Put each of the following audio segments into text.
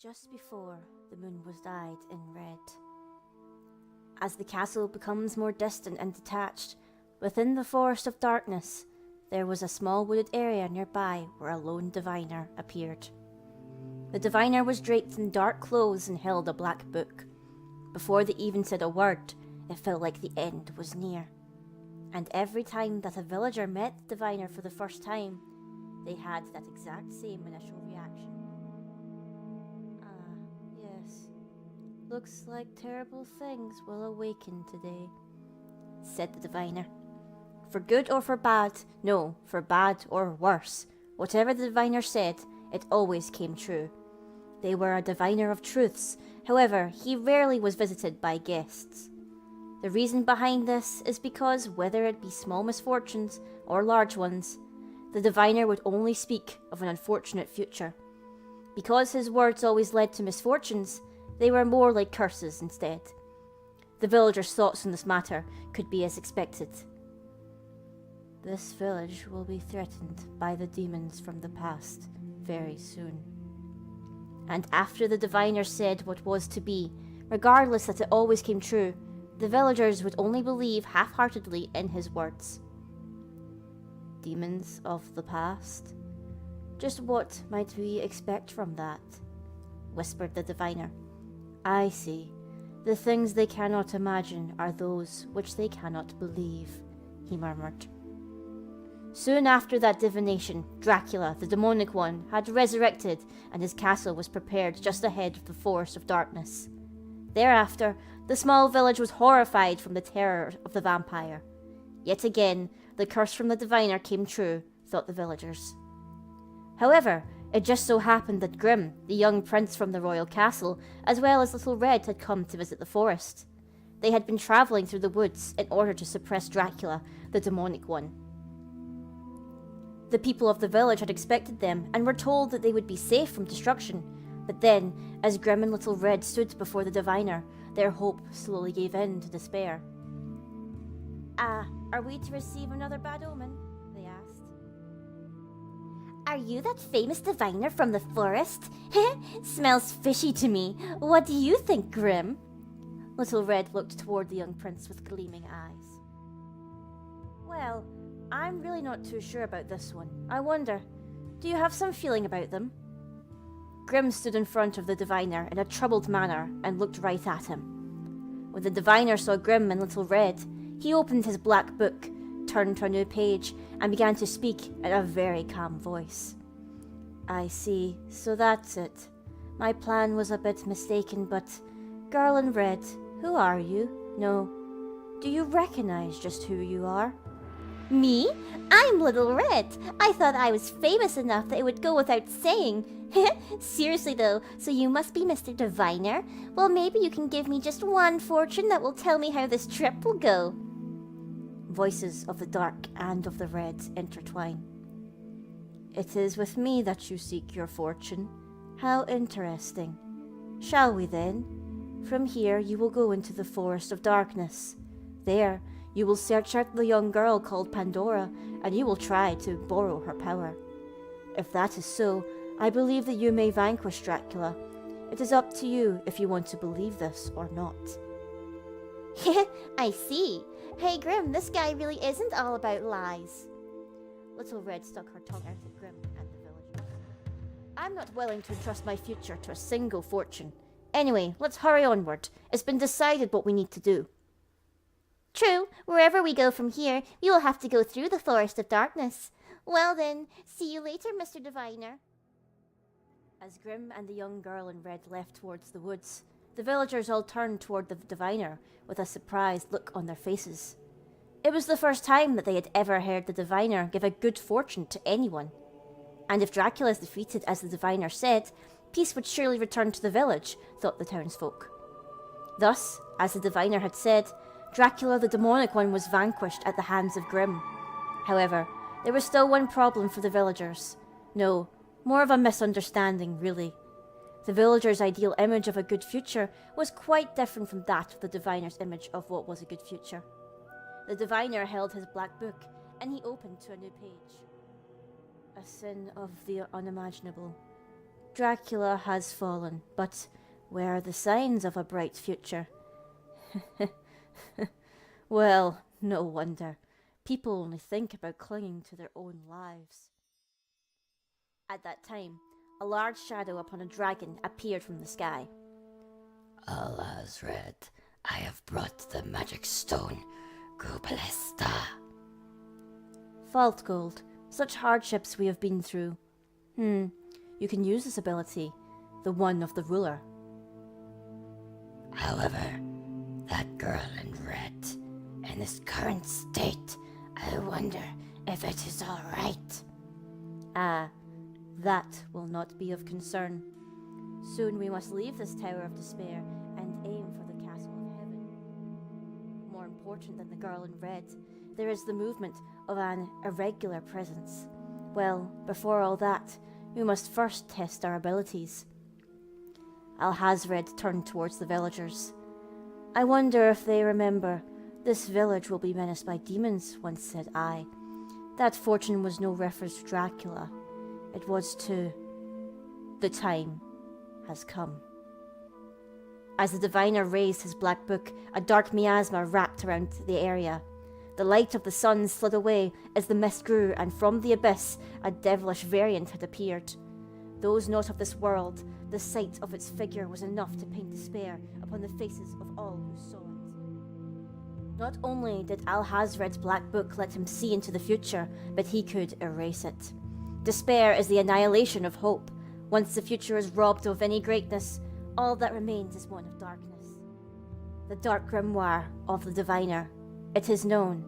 Just before the moon was dyed in red. As the castle becomes more distant and detached, within the forest of darkness, there was a small wooded area nearby where a lone diviner appeared. The diviner was draped in dark clothes and held a black book. Before they even said a word, it felt like the end was near. And every time that a villager met the diviner for the first time, they had that exact same initial reaction. Yes. Looks like terrible things will awaken today, said the diviner. For good or for bad, no, for bad or worse, whatever the diviner said, it always came true. They were a diviner of truths, however, he rarely was visited by guests. The reason behind this is because whether it be small misfortunes or large ones, the diviner would only speak of an unfortunate future. Because his words always led to misfortunes, they were more like curses instead. The villagers' thoughts on this matter could be as expected. This village will be threatened by the demons from the past very soon. And after the diviner said what was to be, regardless that it always came true, the villagers would only believe half-heartedly in his words. Demons of the past? Just what might we expect from that? Whispered the diviner. I see. The things they cannot imagine are those which they cannot believe, he murmured. Soon after that divination, Dracula, the demonic one, had resurrected, and his castle was prepared just ahead of the Forest of Darkness. Thereafter, the small village was horrified from the terror of the vampire. Yet again, the curse from the diviner came true, thought the villagers. However, it just so happened that Grimm, the young prince from the royal castle, as well as Little Red, had come to visit the forest. They had been travelling through the woods in order to suppress Dracula, the demonic one. The people of the village had expected them and were told that they would be safe from destruction. But then, as Grimm and Little Red stood before the diviner, their hope slowly gave in to despair. Are we to receive another bad omen? They asked. Are you that famous diviner from the forest? Smells fishy to me. What do you think, Grimm? Little Red looked toward the young prince with gleaming eyes. Well, I'm really not too sure about this one. I wonder, do you have some feeling about them? Grimm stood in front of the diviner in a troubled manner and looked right at him. When the diviner saw Grimm and Little Red, he opened his black book, turned to a new page, and began to speak in a very calm voice. I see, so that's it. My plan was a bit mistaken, but girl in red, who are you? No, do you recognize just who you are? Me? I'm Little Red. I thought I was famous enough that it would go without saying. Seriously though, so you must be Mr. Diviner? Well, maybe you can give me just one fortune that will tell me how this trip will go. Voices of the dark and of the red intertwine. It is with me that you seek your fortune. How interesting. Shall we then? From here you will go into the Forest of Darkness. There, you will search out the young girl called Pandora, and you will try to borrow her power. If that is so, I believe that you may vanquish Dracula. It is up to you if you want to believe this or not. I see. Hey Grimm, this guy really isn't all about lies. Little Red stuck her tongue out at Grimm and the villagers. I'm not willing to entrust my future to a single fortune. Anyway, let's hurry onward. It's been decided what we need to do. True, wherever we go from here, we will have to go through the Forest of Darkness. Well then, see you later, Mr. Diviner. As Grimm and the young girl in red left towards the woods, the villagers all turned toward the diviner with a surprised look on their faces. It was the first time that they had ever heard the diviner give a good fortune to anyone. And if Dracula is defeated as the diviner said, peace would surely return to the village, thought the townsfolk. Thus, as the diviner had said, Dracula the demonic one was vanquished at the hands of Grimm. However, there was still one problem for the villagers. No, more of a misunderstanding, really. The villagers' ideal image of a good future was quite different from that of the diviner's image of what was a good future. The diviner held his black book, and he opened to a new page. A sin of the unimaginable. Dracula has fallen, but where are the signs of a bright future? Well, no wonder. People only think about clinging to their own lives. At that time, a large shadow upon a dragon appeared from the sky. Alhazred, I have brought the magic stone, Grubalesta. Fault Gold, such hardships we have been through. You can use this ability, the one of the ruler. However, that girl in red, in this current state, I wonder if it is all right. Ah, that will not be of concern. Soon we must leave this Tower of Despair and aim for the Castle of Heaven. More important than the girl in red, there is the movement of an irregular presence. Well, before all that, we must first test our abilities. Alhazred turned towards the villagers. I wonder if they remember. This village will be menaced by demons, once said I. That fortune was no reference to Dracula. It was to... The time has come. As the diviner raised his black book, a dark miasma wrapped around the area. The light of the sun slid away as the mist grew, and from the abyss a devilish variant had appeared. Those not of this world, the sight of its figure was enough to paint despair upon the faces of all who saw it. Not only did Alhazred's black book let him see into the future, but he could erase it. Despair is the annihilation of hope. Once the future is robbed of any greatness, all that remains is one of darkness. The dark grimoire of the diviner. It is known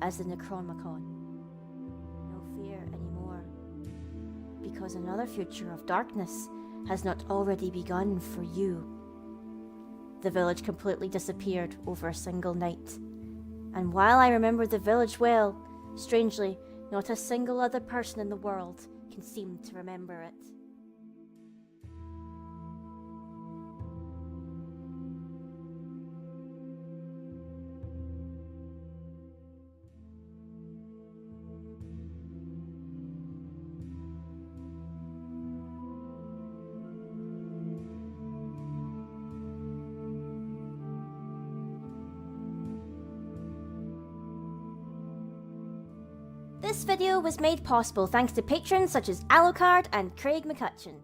as the Necronomicon. No fear anymore, because another future of darkness has not already begun for you. The village completely disappeared over a single night. And while I remember the village well, strangely, not a single other person in the world can seem to remember it. This video was made possible thanks to patrons such as Alucard and Craig McCutcheon.